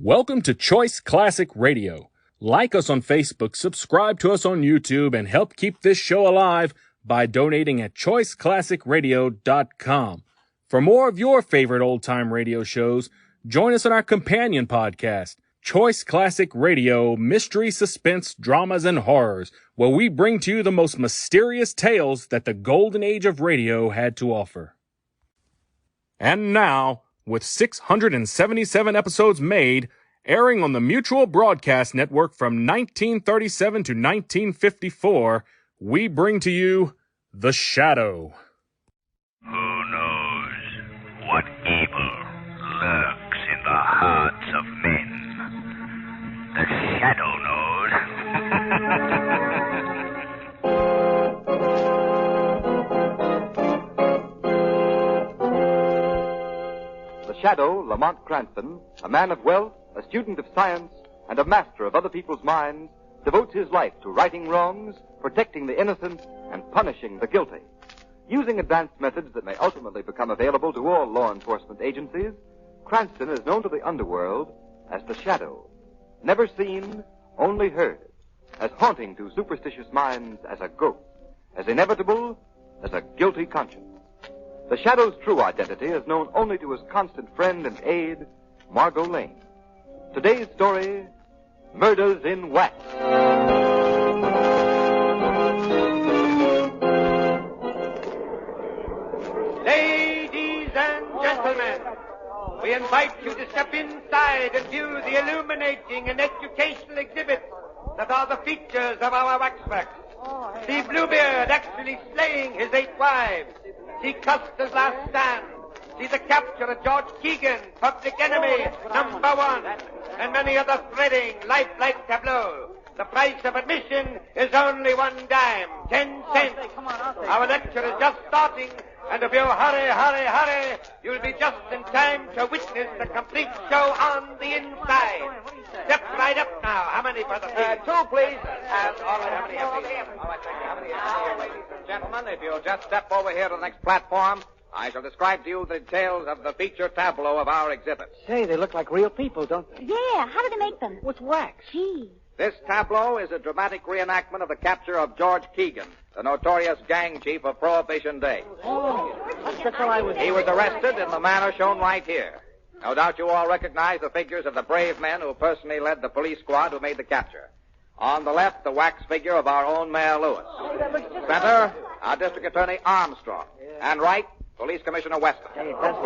Welcome to Choice Classic Radio. Like us on Facebook, subscribe to us on YouTube, and help keep this show alive by donating at choiceclassicradio.com. For more of your favorite old-time radio shows, join us on our companion podcast, Choice Classic Radio, Mystery, Suspense, Dramas, and Horrors, where we bring to you the most mysterious tales that the golden age of radio had to offer. And now, with 677 episodes made, airing on the Mutual Broadcast Network from 1937 to 1954, we bring to you The Shadow. Who knows what evil lurks in the hearts of men? The Shadow knows. The Shadow, Lamont Cranston, a man of wealth, a student of science, and a master of other people's minds, devotes his life to righting wrongs, protecting the innocent, and punishing the guilty. Using advanced methods that may ultimately become available to all law enforcement agencies, Cranston is known to the underworld as the Shadow. Never seen, only heard. As haunting to superstitious minds as a ghost. As inevitable as a guilty conscience. The Shadow's true identity is known only to his constant friend and aide, Margot Lane. Today's story, Murders in Wax. Ladies and gentlemen, we invite you to step inside and view the illuminating and educational exhibits that are the features of our waxworks. See Bluebeard actually slaying his 8 wives. See Custer's last stand. See the capture of George Keegan, public enemy #1, and many other thrilling, lifelike tableaux. The price of admission is only 1 dime, 10 cents. Our lecture is just starting, and if you hurry, you'll be just in time to witness the complete show on the inside. Step right up now. How many for the fees? 2, please. All right, how many? Ladies and gentlemen, if you'll just step over here to the next platform, I shall describe to you the details of the feature tableau of our exhibit. Say, they look like real people, don't they? Yeah, how do they make them? With wax. Gee. This tableau is a dramatic reenactment of the capture of George Keegan, the notorious gang chief of Prohibition Day. Oh, that's how I was... He was arrested in the manner shown right here. No doubt you all recognize the figures of the brave men who personally led the police squad who made the capture. On the left, the wax figure of our own Mayor Lewis. Center, our District Attorney Armstrong. And right, Police Commissioner Weston.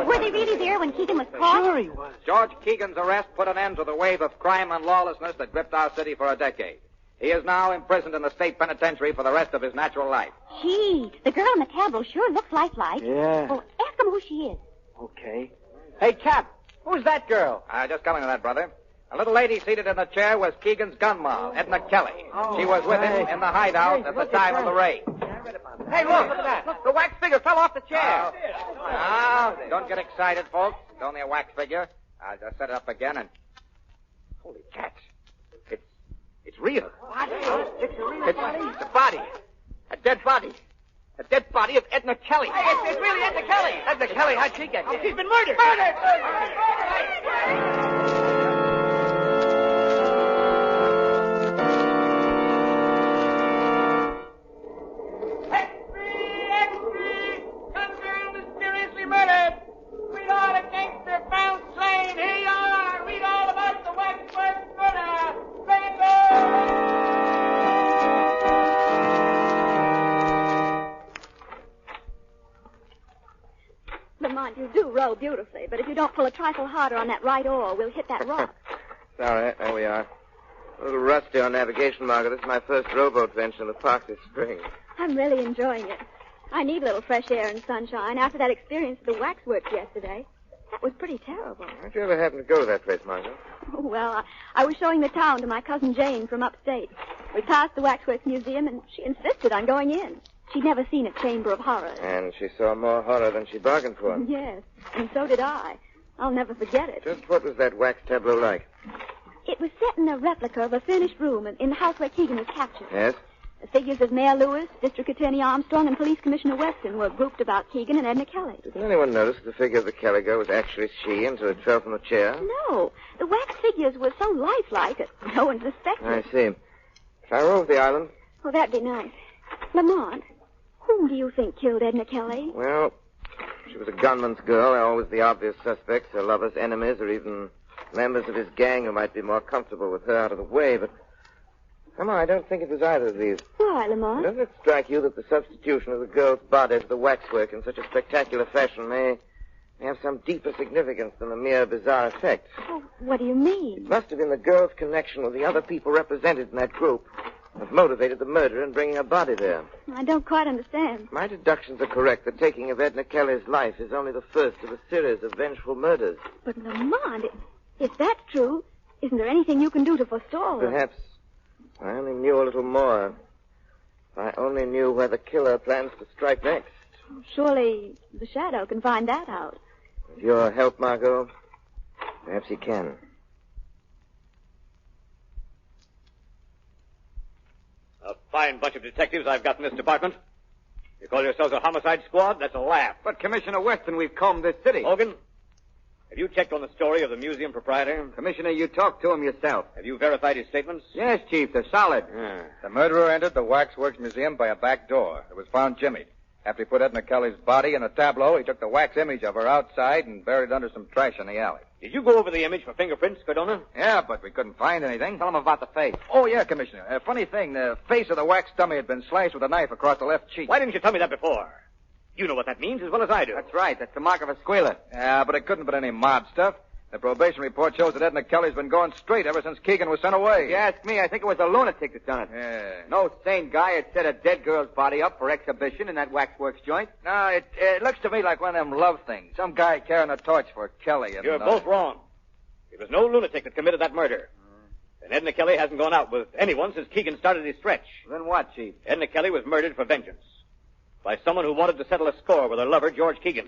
Were they really there when Keegan was caught? Sure he was. George Keegan's arrest put an end to the wave of crime and lawlessness that gripped our city for a decade. He is now imprisoned in the state penitentiary for the rest of his natural life. Gee, the girl in the tableau sure looks lifelike. Yeah. Well, ask him who she is. Okay. Hey, Cap, who's that girl? Just coming to that, brother. A little lady seated in the chair was Keegan's gun moll, Edna Kelly. She was with him in the hideout at the time of the raid. Hey, look at that. The wax figure fell off the chair. Now, don't get excited, folks. It's only a wax figure. I'll just set it up again and... Holy cats. It's real. What? It's a body. A dead body. A dead body of Edna Kelly. Hey, it's really Edna Kelly. Edna Kelly, how'd she get here? She's been murdered. Lamont, you do row beautifully, but if you don't pull a trifle harder on that right oar, we'll hit that rock. Sorry, there we are. A little rusty on navigation, Margaret. This is my first rowboat venture in the park this spring. I'm really enjoying it. I need a little fresh air and sunshine after that experience at the waxworks yesterday. That was pretty terrible. How'd you ever happen to go to that place, Margaret? Oh, well, I was showing the town to my cousin Jane from upstate. We passed the Waxworks Museum, and she insisted on going in. She'd never seen a chamber of horrors. And she saw more horror than she bargained for. Yes, and so did I. I'll never forget it. Just what was that wax tableau like? It was set in a replica of a furnished room in the house where Keegan was captured. Yes? The figures of Mayor Lewis, District Attorney Armstrong, and Police Commissioner Weston were grouped about Keegan and Edna Kelly. Did anyone notice the figure of the Kelly girl was actually she until it fell from the chair? No, the wax figures were so lifelike that no one suspected. I see. Shall I roll the island? Oh, that'd be nice. Lamont, whom do you think killed Edna Kelly? Well, she was a gunman's girl. They're always the obvious suspects, her lovers, enemies, or even members of his gang who might be more comfortable with her out of the way, but somehow I don't think it was either of these. Why, Lamont? Doesn't it strike you that the substitution of the girl's body for the waxwork in such a spectacular fashion may have some deeper significance than a mere bizarre effect? Oh, what do you mean? It must have been the girl's connection with the other people represented in that group that motivated the murderer in bringing her body there. I don't quite understand. My deductions are correct. The taking of Edna Kelly's life is only the first of a series of vengeful murders. But, Lamont, if that's true, isn't there anything you can do to forestall her? Perhaps. If I only knew a little more. If I only knew where the killer plans to strike next. Surely the Shadow can find that out. With your help, Margot, perhaps he can. A fine bunch of detectives I've got in this department. You call yourselves a homicide squad? That's a laugh. But, Commissioner Weston, we've combed this city. Hogan, have you checked on the story of the museum proprietor? Commissioner, you talked to him yourself. Have you verified his statements? Yes, Chief, they're solid. The murderer entered the Waxworks Museum by a back door. It was found jimmied. After he put Edna Kelly's body in a tableau, he took the wax image of her outside and buried it under some trash in the alley. Did you go over the image for fingerprints, Cardona? Yeah, but we couldn't find anything. Tell him about the face. Oh, yeah, Commissioner. Funny thing, the face of the wax dummy had been slashed with a knife across the left cheek. Why didn't you tell me that before? You know what that means as well as I do. That's right. That's the mark of a squealer. Yeah, but it couldn't have been any mob stuff. The probation report shows that Edna Kelly's been going straight ever since Keegan was sent away. If you ask me, I think it was a lunatic that done it. Yeah. No sane guy had set a dead girl's body up for exhibition in that waxworks joint. No, it looks to me like one of them love things. Some guy carrying a torch for Kelly. And, You're both wrong. It was no lunatic that committed that murder. And Edna Kelly hasn't gone out with anyone since Keegan started his stretch. Then what, Chief? Edna Kelly was murdered for vengeance by someone who wanted to settle a score with her lover, George Keegan.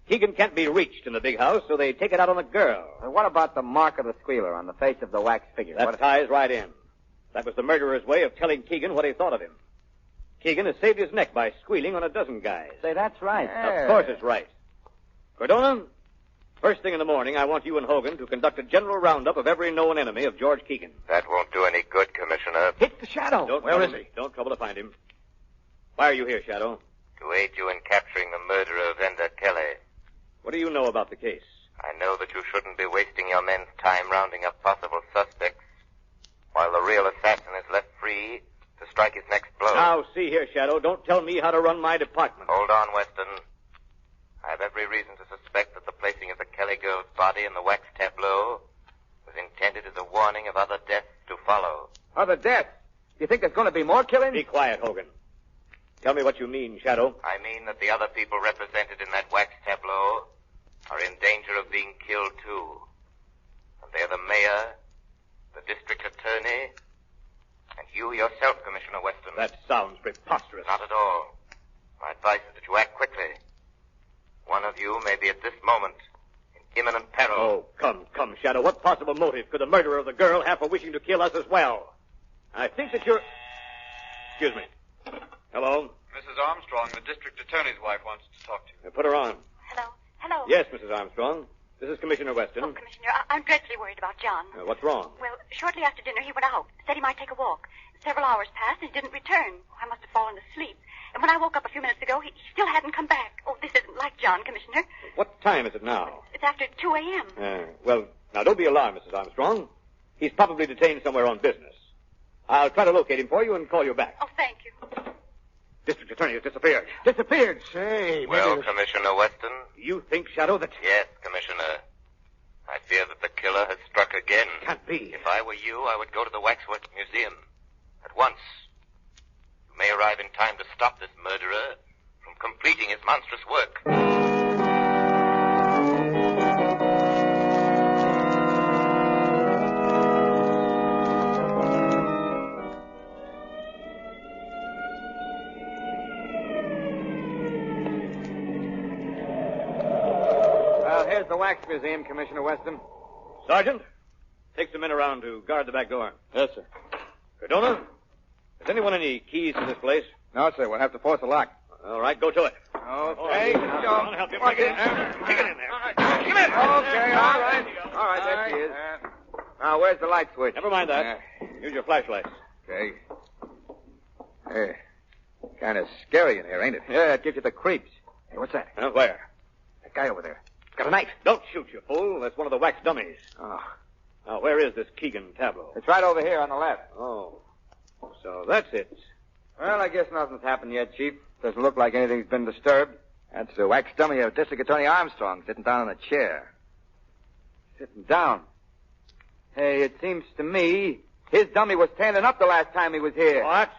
Keegan can't be reached in the big house, so they take it out on the girl. And what about the mark of the squealer on the face of the wax figure? That ties right in. That was the murderer's way of telling Keegan what he thought of him. Keegan has saved his neck by squealing on a dozen guys. Say, that's right. Of course it's right. Cardona, first thing in the morning, I want you and Hogan to conduct a general roundup of every known enemy of George Keegan. That won't do any good, Commissioner. Hit the Shadow. Where is he? Don't trouble to find him. Why are you here, Shadow? To aid you in capturing the murderer of Edna Kelly. What do you know about the case? I know that you shouldn't be wasting your men's time rounding up possible suspects while the real assassin is left free to strike his next blow. Now, see here, Shadow. Don't tell me how to run my department. Hold on, Weston. I have every reason to suspect that the placing of the Kelly girl's body in the wax tableau was intended as a warning of other deaths to follow. Other deaths? You think there's going to be more killings? Be quiet, Hogan. Tell me what you mean, Shadow. I mean that the other people represented in that wax tableau are in danger of being killed, too. And they're the mayor, the district attorney, and you yourself, Commissioner Weston. That sounds preposterous. Not at all. My advice is that you act quickly. One of you may be at this moment in imminent peril. Oh, come, Shadow. What possible motive could the murderer of the girl have for wishing to kill us as well? I think that you're... Excuse me. Hello? Mrs. Armstrong, the district attorney's wife, wants to talk to you. Put her on. Hello. Yes, Mrs. Armstrong. This is Commissioner Weston. Oh, Commissioner, I'm dreadfully worried about John. What's wrong? Well, shortly after dinner, he went out. Said he might take a walk. Several hours passed, and he didn't return. I must have fallen asleep. And when I woke up a few minutes ago, he still hadn't come back. Oh, this isn't like John, Commissioner. What time is it now? It's after 2 a.m. Well, now, don't be alarmed, Mrs. Armstrong. He's probably detained somewhere on business. I'll try to locate him for you and call you back. Oh, thank you. District attorney has disappeared. Disappeared? Say, Well, Commissioner Weston? You think, Shadow, that... Yes, Commissioner. I fear that the killer has struck again. Can't be. If I were you, I would go to the Waxworks Museum. At once. You may arrive in time to stop this murderer from completing his monstrous work. Here's the Wax Museum, Commissioner Weston. Sergeant, take some men around to guard the back door. Yes, sir. Cardona, Has anyone any keys to this place? No, sir. We'll have to force the lock. All right, go to it. Okay. I'll help you. Take it in there. Take it in there. Come in. Okay, all right. All right, there she is. Now, where's the light switch? Never mind that. Use your flashlight. Okay. Hey, kind of scary in here, ain't it? Yeah, it gives you the creeps. Hey, what's that? Where? That guy over there. He's got a knife. Don't shoot, you fool. That's one of the wax dummies. Oh. Now, where is this Keegan tableau? It's right over here on the left. Oh. So that's it. Well, I guess nothing's happened yet, Chief. Doesn't look like anything's been disturbed. That's the wax dummy of District Attorney Armstrong sitting down in a chair. Sitting down. Hey, it seems to me his dummy was standing up the last time he was here. What?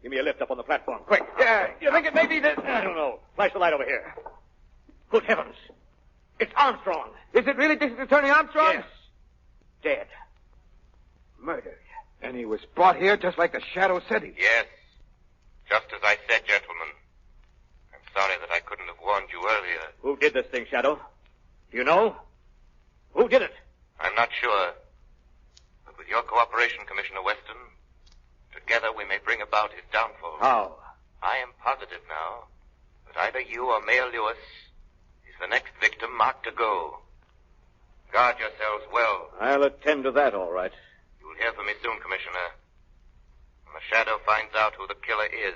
Give me a lift up on the platform, quick. Yeah, you think it may be this? I don't know. Flash the light over here. Good heavens. It's Armstrong. Is it really District Attorney Armstrong? Yes. Dead. Murdered. And he was brought here just like the Shadow said he. Yes. Just as I said, gentlemen. I'm sorry that I couldn't have warned you earlier. Who did this thing, Shadow? Do you know? Who did it? I'm not sure. But with your cooperation, Commissioner Weston, together we may bring about his downfall. How? I am positive now that either you or Mayor Lewis is the next victim marked to go. Guard yourselves well. I'll attend to that, all right. You'll hear from me soon, Commissioner. When the Shadow finds out who the killer is,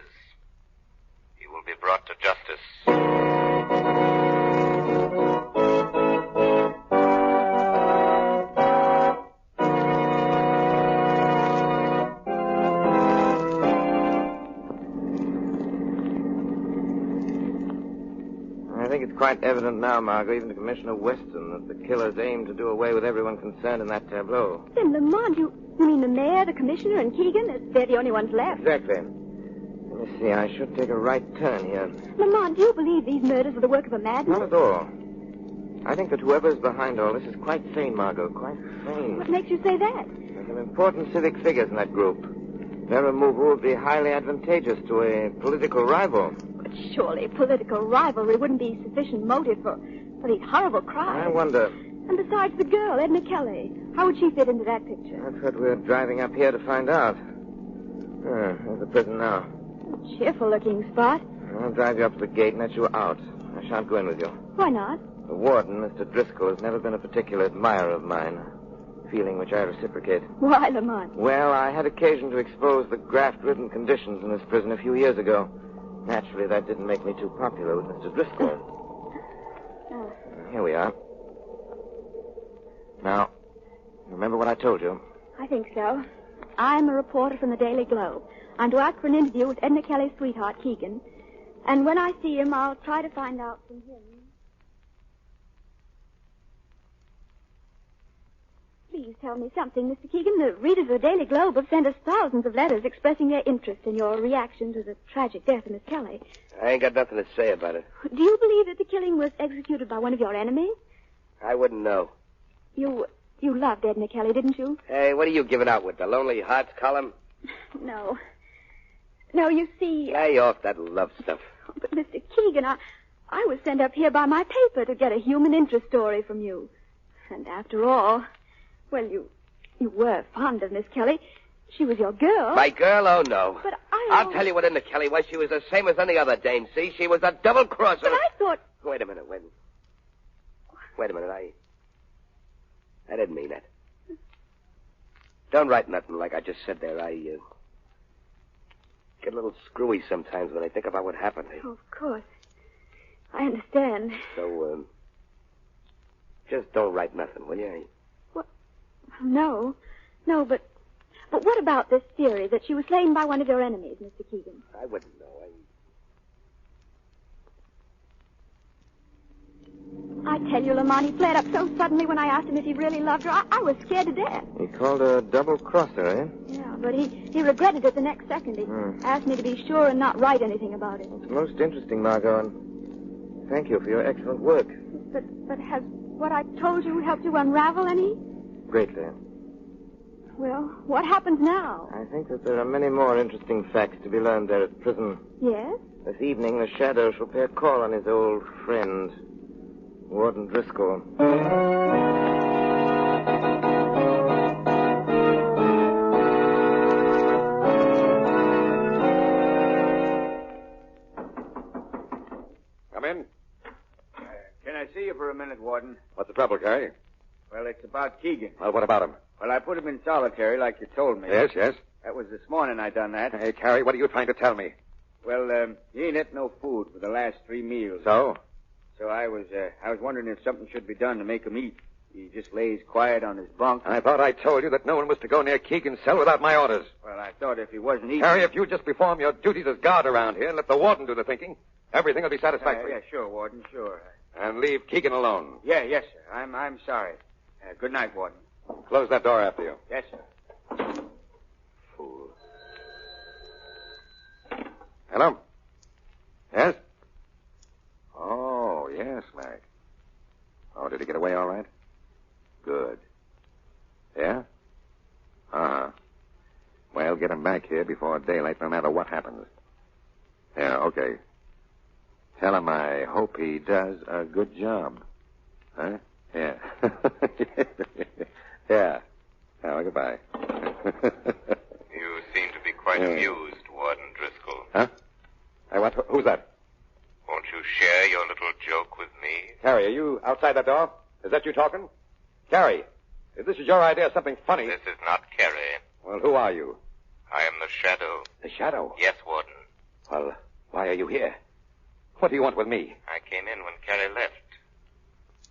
he will be brought to justice. I think it's quite evident now, Margot, even to Commissioner Weston, that the killers aim to do away with everyone concerned in that tableau. Then, Lamont, you mean the mayor, the commissioner, and Keegan? They're the only ones left. Exactly. Let me see, I should take a right turn here. Lamont, do you believe these murders are the work of a madman? Not at all. I think that whoever's behind all this is quite sane, Margot, quite sane. What makes you say that? There's some important civic figures in that group. Their removal would be highly advantageous to a political rival. But surely political rivalry wouldn't be sufficient motive for these horrible crimes. I wonder. And besides the girl, Edna Kelly, how would she fit into that picture? That's what we're driving up here to find out. There's the prison now. A cheerful-looking spot. I'll drive you up to the gate and let you out. I shan't go in with you. Why not? The warden, Mr. Driscoll, has never been a particular admirer of mine. A feeling which I reciprocate. Why, Lamont? Well, I had occasion to expose the graft-ridden conditions in this prison a few years ago. Naturally, that didn't make me too popular with Mr. Driscoll. Here we are. Now, remember what I told you? I think so. I'm a reporter from the Daily Globe. I'm to ask for an interview with Edna Kelly's sweetheart, Keegan. And when I see him, I'll try to find out from him. Please tell me something, Mr. Keegan. The readers of the Daily Globe have sent us thousands of letters expressing their interest in your reaction to the tragic death of Miss Kelly. I ain't got nothing to say about it. Do you believe that the killing was executed by one of your enemies? I wouldn't know. You loved Edna Kelly, didn't you? Hey, what are you giving out with, the Lonely Hearts column? No. No, you see... Lay off that love stuff. But, Mr. Keegan, I was sent up here by my paper to get a human interest story from you. And after all, well, you were fond of Miss Kelly. She was your girl. My girl? Oh, no. But I'll tell you what Edna Kelly was. She was the same as any other dame, see? She was a double-crosser. But I thought... Wait a minute. Wait a minute. I didn't mean that. Don't write nothing like I just said there. I get a little screwy sometimes when I think about what happened. Oh, of course. I understand. So, just don't write nothing, will you? What? No, but what about this theory that she was slain by one of your enemies, Mr. Keegan? I wouldn't know. I tell you, Lamont, he flared up so suddenly when I asked him if he really loved her. I was scared to death. He called her a double-crosser, eh? Yeah, but he regretted it the next second. He asked me to be sure and not write anything about it. It's most interesting, Margot, and thank you for your excellent work. But has what I told you helped you unravel any? Greatly. Well, what happens now? I think that there are many more interesting facts to be learned there at the prison. Yes? This evening, the Shadow shall pay a call on his old friend, Warden Driscoll. trouble, Carey? Well, it's about Keegan. Well, what about him? Well, I put him in solitary like you told me. Yes, yes. That was this morning I done that. Hey, Carey, what are you trying to tell me? Well, he ain't ate no food for the last 3 meals. So? So I was wondering if something should be done to make him eat. He just lays quiet on his bunk. I thought I told you that no one was to go near Keegan's cell without my orders. Well, I thought if he wasn't eating... Carey, if you just perform your duties as guard around here and let the warden do the thinking, everything will be satisfactory. Yeah, sure, Warden, sure. And leave Keegan alone. Yeah, yes, sir. I'm sorry. Good night, Warden. Close that door after you. Yes, sir. Fool. Hello? Yes? Oh, yes, Mac. Oh, did he get away all right? Good. Yeah? Uh-huh. Well, get him back here before daylight, no matter what happens. Yeah, okay. Tell him I hope he does a good job. Huh? Yeah. Yeah. Oh, goodbye. You seem to be quite amused, Warden Driscoll. Huh? Who's that? Won't you share your little joke with me? Carrie, are you outside that door? Is that you talking? Carrie, if this is your idea of something funny... This is not Carrie. Well, who are you? I am the Shadow. The Shadow? Yes, Warden. Well, why are you here? What do you want with me? I came in when Carrie left.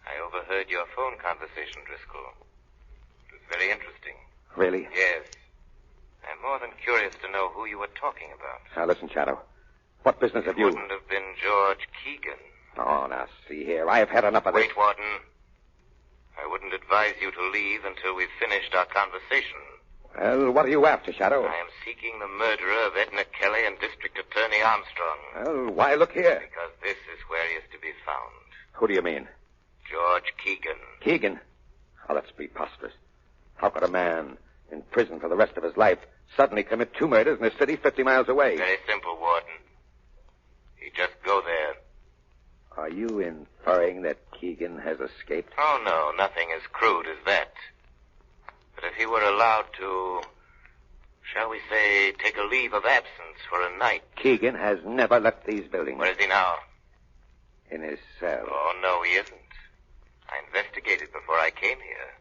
I overheard your phone conversation, Driscoll. It was very interesting. Really? Yes. I'm more than curious to know who you were talking about. Now, listen, Shadow. What business have you... It wouldn't have been George Keegan. Oh, now, see here. I've had enough of this. Wait, Warden. I wouldn't advise you to leave until we've finished our conversation. Well, what are you after, Shadow? I am seeking the murderer of Edna Kelly and District Attorney Armstrong. Well, why look here? Because this is where he is to be found. Who do you mean? George Keegan. Keegan? Oh, that's preposterous. How could a man in prison for the rest of his life suddenly commit 2 murders in a city 50 miles away? Very simple, Warden. You just go there. Are you inferring that Keegan has escaped? Oh, no, nothing as crude as that. But if he were allowed to, shall we say, take a leave of absence for a night. Keegan has never left these buildings. Where is he now? In his cell. Oh, no, he isn't. I investigated before I came here.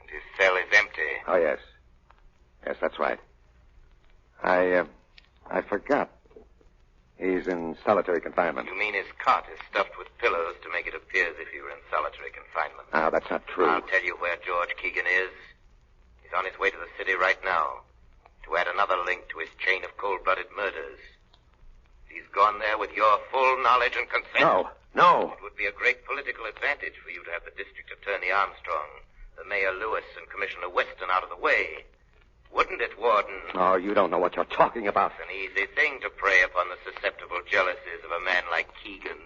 And his cell is empty. Oh, yes. Yes, that's right. I forgot. He's in solitary confinement. You mean his cot is stuffed with pillows to make it appear as if he were in solitary confinement? Ah, that's not true. I'll tell you where George Keegan is. He's on his way to the city right now to add another link to his chain of cold-blooded murders. He's gone there with your full knowledge and consent. No. It would be a great political advantage for you to have the District Attorney Armstrong, the Mayor Lewis, and Commissioner Weston out of the way. Wouldn't it, Warden? Oh, you don't know what you're talking about. It's an easy thing to prey upon the susceptible jealousies of a man like Keegan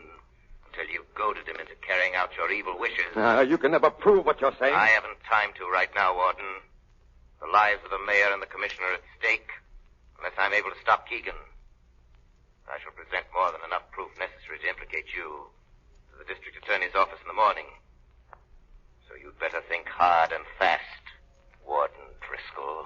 until you've goaded him into carrying out your evil wishes. You can never prove what you're saying. I haven't time to right now, Warden. The lives of the mayor and the commissioner are at stake unless I'm able to stop Keegan. I shall present more than enough proof necessary to implicate you to the district attorney's office in the morning. So you'd better think hard and fast, Warden Driscoll.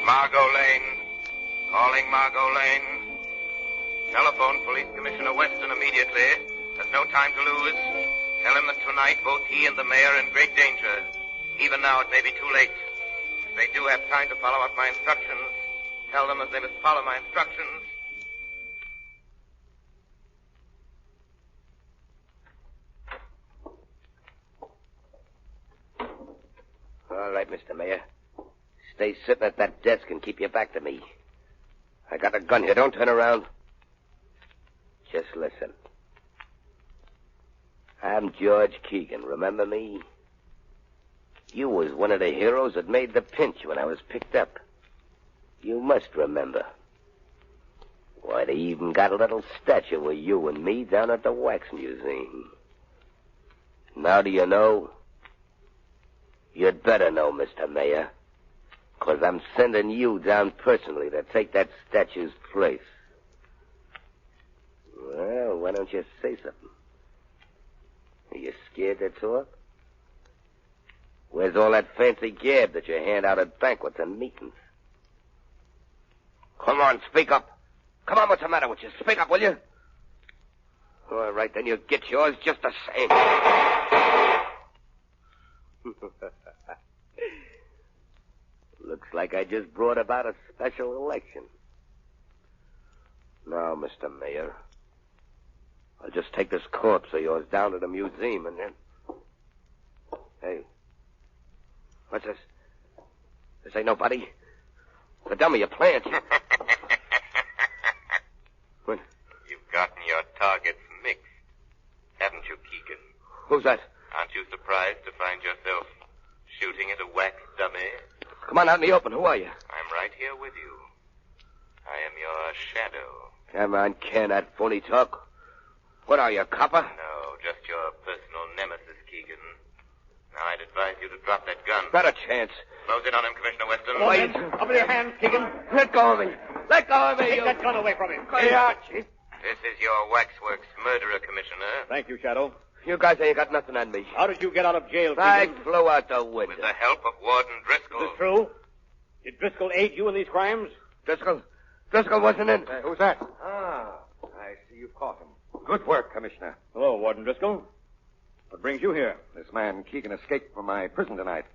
Margot Lane. Calling Margot Lane. Telephone Police Commissioner Weston immediately. There's no time to lose. Tell him that tonight both he and the mayor are in great danger. Even now it may be too late. If they do have time to follow out my instructions, tell them that they must follow my instructions. All right, Mr. Mayor. Stay sitting at that desk and keep your back to me. I got a gun here. Don't turn around. Just listen. I'm George Keegan. Remember me? You was one of the heroes that made the pinch when I was picked up. You must remember. Why, they even got a little statue of you and me down at the Wax Museum. Now do you know? You'd better know, Mr. Mayor, 'cause I'm sending you down personally to take that statue's place. Well, why don't you say something? Are you scared to talk? Where's all that fancy gab that you hand out at banquets and meetings? Come on, speak up. Come on, what's the matter with you? Speak up, will you? All right, then you get yours just the same. Looks like I just brought about a special election. Now, Mr. Mayor, I'll just take this corpse of yours down to the museum and then... Hey, what's this? This ain't nobody. The dummy, a plant. What? You've gotten your targets mixed, haven't you, Keegan? Who's that? Aren't you surprised to find yourself shooting at a wax dummy? Come on out in the open. Who are you? I'm right here with you. I am your shadow. Come on, can that phony talk? What are you, a copper? No, just your personal nemesis, Keegan. Now, I'd advise you to drop that gun. Not a chance. Close in on him, Commissioner Weston. Wait. Up with your hands, Keegan. Let go of me. Let go of me, Take you... that gun away from him. Yeah, Chief. This is your waxworks murderer, Commissioner. Thank you, Shadow. You guys ain't got nothing on me. How did you get out of jail, I Keegan? flew out the window. With the help of Warden Driscoll. Is this true? Did Driscoll aid you in these crimes? Driscoll wasn't in. Who's that? Ah, I see you've caught him. Good work, Commissioner. Hello, Warden Driscoll. What brings you here? This man, Keegan, escaped from my prison tonight.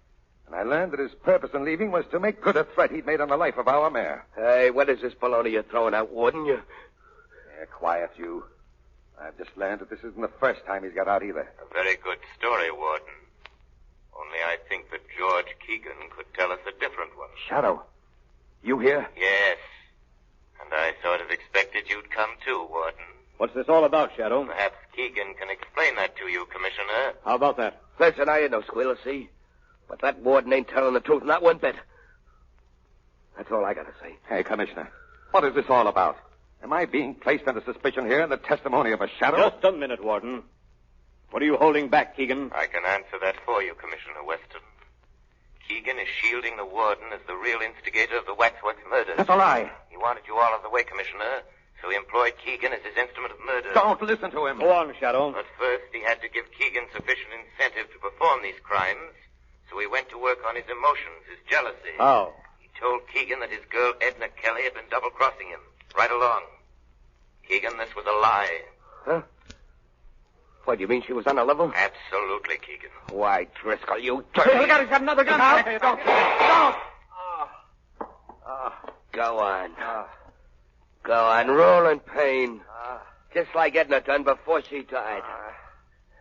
And I learned that his purpose in leaving was to make good a threat he'd made on the life of our mayor. Hey, what is this baloney you're throwing out, Warden? Yeah, quiet, you. I've just learned that this isn't the first time he's got out either. A very good story, Warden. Only I think that George Keegan could tell us a different one. Shadow, you here? Yes. And I sort of expected you'd come too, Warden. What's this all about, Shadow? Perhaps Keegan can explain that to you, Commissioner. How about that? Listen, I ain't no squealer, see? But that Warden ain't telling the truth, not one bit. That's all I gotta say. Hey, Commissioner, what is this all about? Am I being placed under suspicion here in the testimony of a shadow? Just a minute, Warden. What are you holding back, Keegan? I can answer that for you, Commissioner Weston. Keegan is shielding the Warden as the real instigator of the Waxworks murders. That's a lie. He wanted you all out of the way, Commissioner, so he employed Keegan as his instrument of murder. Don't listen to him. Go on, Shadow. But first, he had to give Keegan sufficient incentive to perform these crimes, so he went to work on his emotions, his jealousy. How? He told Keegan that his girl Edna Kelly had been double-crossing him, right along. Keegan, this was a lie. Huh? What, you mean she was on a level? Absolutely, Keegan. Why, Driscoll, you dirty... Hey, look out, he's got another gun. Don't. Go on. Go on, roll in pain. Just like Edna done before she died.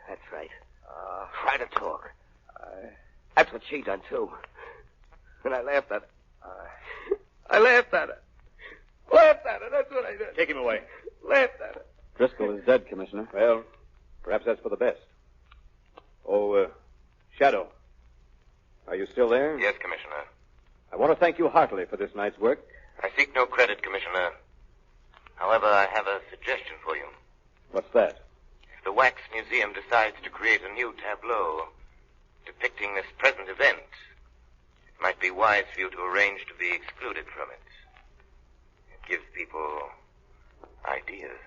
That's right. Try to talk. That's what she done, too. And I laughed at her. I laughed at her. Laughed at her, that's what I did. Take him away. Laughed at her. Driscoll is dead, Commissioner. Well, perhaps that's for the best. Oh, Shadow. Are you still there? Yes, Commissioner. I want to thank you heartily for this night's work. I seek no credit, Commissioner. However, I have a suggestion for you. What's that? If the Wax Museum decides to create a new tableau depicting this present event, it might be wise for you to arrange to be excluded from it. It gives people ideas.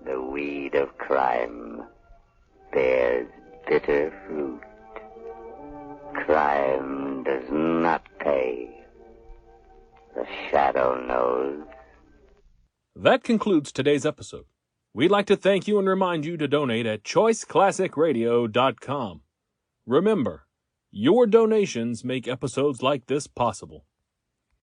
The weed of crime bears bitter fruit. Crime does not pay. The shadow knows. That concludes today's episode. We'd like to thank you and remind you to donate at choiceclassicradio.com. Remember, your donations make episodes like this possible.